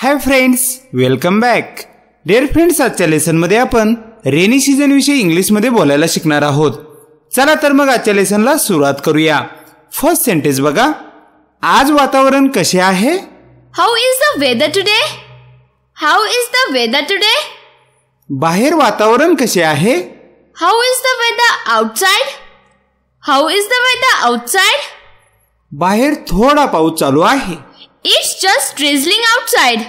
हाय friends, welcome back. Dear friends, आजच्या lesson मध्ये आपण रेनी सीजन विषयी इंग्लिश मध्ये बोलायला शिकणार आहोत. चला तर मग आजच्या लेसनला सुरुवात करूया. फर्स्ट सेंटेन्स बघा. आज वातावरण कसे आहे? How is the weather today? How is the weather today? बाहेर वातावरण कसे आहे? How is the weather outside? How is the weather outside? बाहेर थोडा पाऊस चालू आहे. It's just drizzling outside.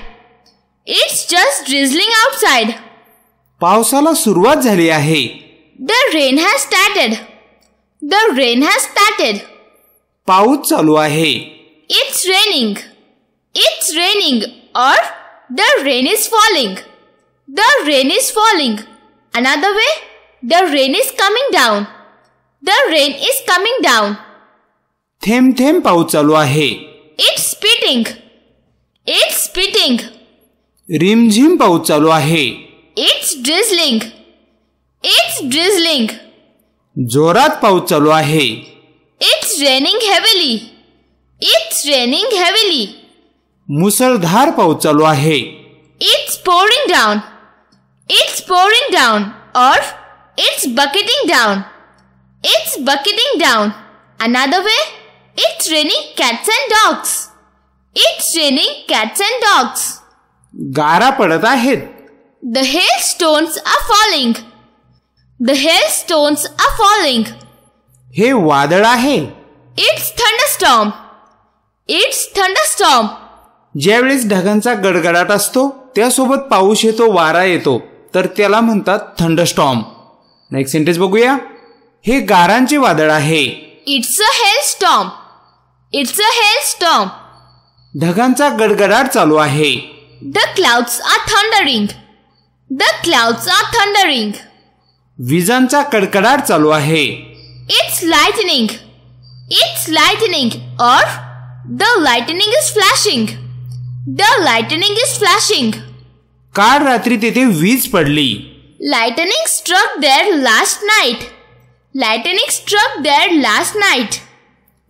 It's just drizzling outside. पावसाला सुरुवात झाली आहे. The rain has started. The rain has started. पाऊस चालू आहे. It's raining. It's raining. Or the rain is falling. The rain is falling. Another way, the rain is coming down. The rain is coming down. थेंब थेंब पाऊस चालू आहे. It's spitting. It's spitting. रिमझिम पाऊस चालू आहे. It's drizzling. It's drizzling. जोरात पाऊस चालू आहे. It's raining heavily. It's raining heavily. मुसळधार पाऊस चालू आहे. It's pouring down. It's pouring down. Or it's bucketing down. It's bucketing down. Another way, it's raining cats and dogs. It's raining cats and dogs. गारा पडत आहेत. The hailstones are falling. The hailstones are falling. हे वादळ आहे. It's thunderstorm. It's thunderstorm. ज्यावेळेस ढगांचा गडगडाट असतो त्यासोबत पाऊस येतो, वारा येतो, तर त्याला म्हणतात थंडरस्टॉर्म. नेक्स्ट सेंटेन्स बघूया. हे गारांचे वादळ आहे. It's a hailstorm. It's a hailstorm. ढगांचा गडगडाट चालू आहे. The clouds are thundering. The clouds are thundering. विजांचा कडकडाट चालू आहे. It's lightning. It's lightning. Or the lightning is flashing. The lightning is flashing. काल रात्री तेथे वीज पडली. Lightning struck there last night. Lightning struck there last night.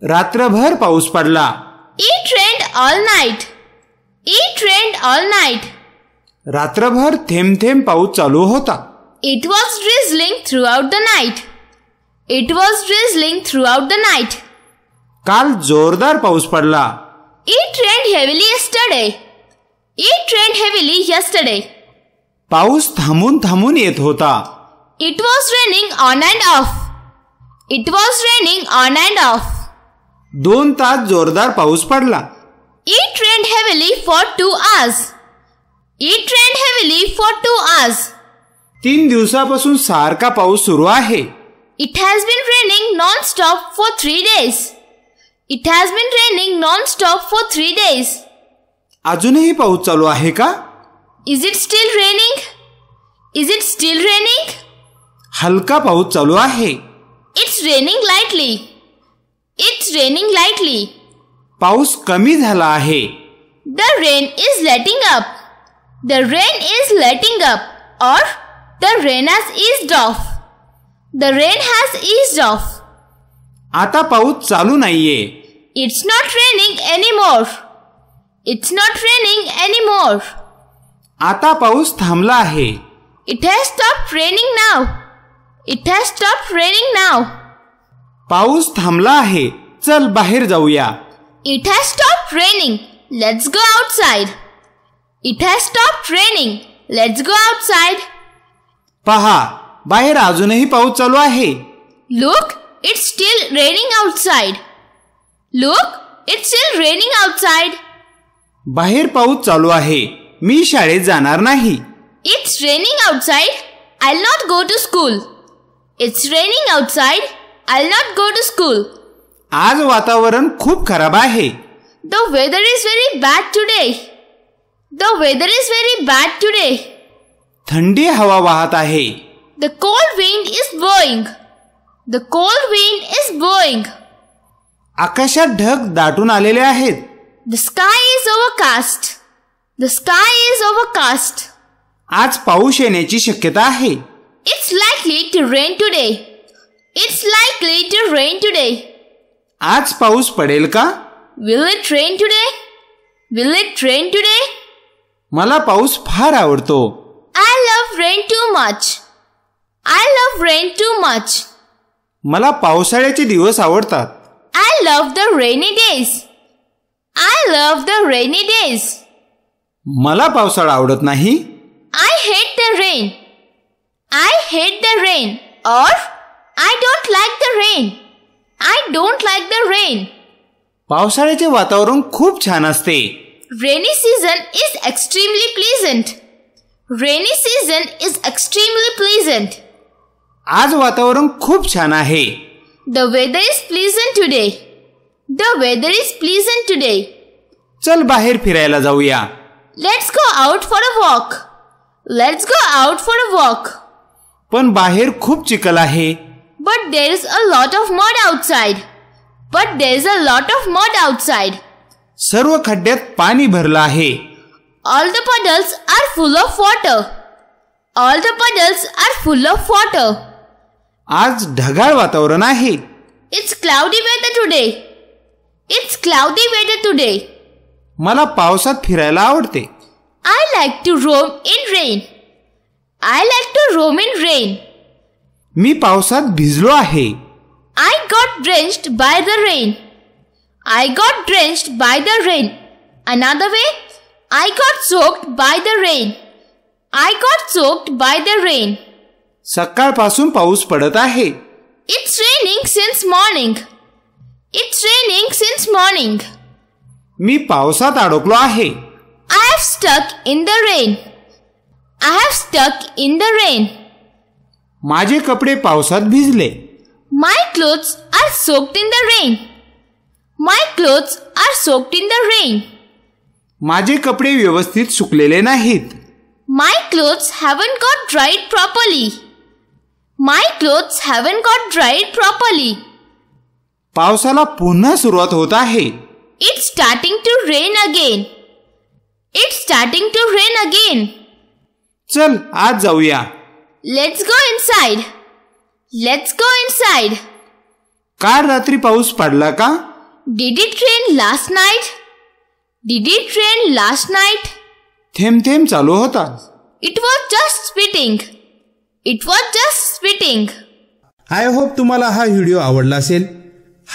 रात्रभर पाऊस पडला. It rained all night. It rained all night. रात्रभर थेंब थेंब पाऊस चालू होता. It was drizzling throughout the night. It was drizzling throughout the night. काल जोरदार पाऊस पडला. It rained heavily yesterday. It rained heavily yesterday. पाऊस थांबून थांबून येत होता. It was raining on and off. It was raining on and off. 2 तास जोरदार पाऊस पडला. It rained heavily for 2 hours. It rained heavily for 2 hours. 3 दिवसापासून सारखा पाऊस सुरू आहे. It has been raining non-stop for 3 days. It has been raining non-stop for 3 days. अजूनही पाऊस चालू आहे का? Is it still raining? Is it still raining? हलका पाऊस चालू आहे. It's raining lightly. It's raining lightly. पाऊस कमी झाला आहे. The rain is letting up. The rain is letting up. Or the rain has eased off. The rain has eased off. आता पाऊस चालू नाहीये. It's not raining anymore. It's not raining anymore. आता पाऊस थांबला आहे. It has stopped raining now. It has stopped raining now. पाऊस थांबला आहे. चल बाहेर जाऊया. It has stopped raining. Let's go outside. It has stopped raining. Let's go outside. पहा, बाहेर अजूनही पाऊस चालू आहे. Look, it's still raining outside. Look, it's still raining outside. बाहेर पाऊस चालू आहे. मी शाळेत जाणार नाही. It's raining outside. I'll not go to school. It's raining outside. I'll not go to school. आज वातावरण खूप खराब आहे. The weather is very bad today. The weather is very bad today. थंडी हवा वाहत आहे. The cold wind is blowing. The cold wind is blowing. आकाशात ढग दाटून आलेले आहेत. The sky is overcast. The sky is overcast. आज पाऊस येण्याची शक्यता आहे. It's likely to rain today. It's likely to rain today. आज पाऊस पडेल का? Will it rain today? Will it rain today? मला पाऊस फार आवडतो. I love rain too much. I love rain too much. मला पावसाळ्याचे दिवस आवडतात. I love the rainy days. I love the rainy days. मला पावसाळा आवडत नाही. I hate the rain. I hate the rain. Or I don't like the rain. I don't like the rain. पावसाळ्याचे वातावरण खूप छान असते. Rainy season is extremely pleasant. Rainy season is extremely pleasant. आज वातावरण खूप छान आहे. The weather is pleasant today. The weather is pleasant today. चल बाहेर फिरायला जाऊया. Let's go out for a walk. Let's go out for a walk. पण बाहेर खूप चिखल आहे. But there is a lot of mud outside. But there is a lot of mud outside. सर्व खड्ड्यात पाणी भरलं आहे. All the puddles are full of water. All the puddles are full of water. आज ढगाळ वातावरण आहे. It's cloudy weather today. It's cloudy weather today. मला पावसात फिरायला आवडते. I like to roam in rain. I like to roam in rain. मी पावसात भिजलो आहे. I got drenched by the rain. I got drenched by the rain. Another way, I got soaked by the rain. I got soaked by the rain. सकाळपासून पाऊस पडत आहे. It's raining since morning. It's raining since morning. मी पावसात अडकलो आहे. I have stuck in the rain. I have stuck in the rain. माझे कपडे पावसात भिजले. My clothes are soaked in the rain. My clothes are soaked in the rain. माझे कपडे व्यवस्थित सुकलेले नाहीत. My clothes haven't got dried properly. My clothes haven't got dried properly. पावसाला पुन्हा सुरुवात होत आहे. It's starting to rain again. It's starting to rain again. चल आज जाऊया. Let's go inside. Let's go inside. काल रात्री पाऊस पडला का? Did it rain last night? Did it rain last night? थेंब थेंब चालू होता. It was just spitting. It was just spitting. I hope तुम्हाला हा व्हिडिओ आवडला असेल.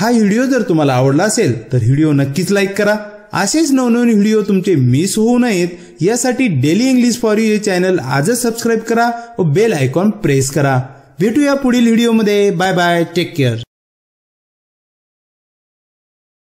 हा व्हिडिओ जर तुम्हाला आवडला असेल तर व्हिडिओ नक्कीच लाईक करा. असेच नवनवीन व्हिडिओ तुमचे मिस होऊ नयेत यासाठी डेली इंग्लिश फॉर यू हे चॅनल आजच सबस्क्राईब करा व बेल आयकॉन प्रेस करा. भेटूया पुढील व्हिडिओमध्ये. Bye bye. Take care.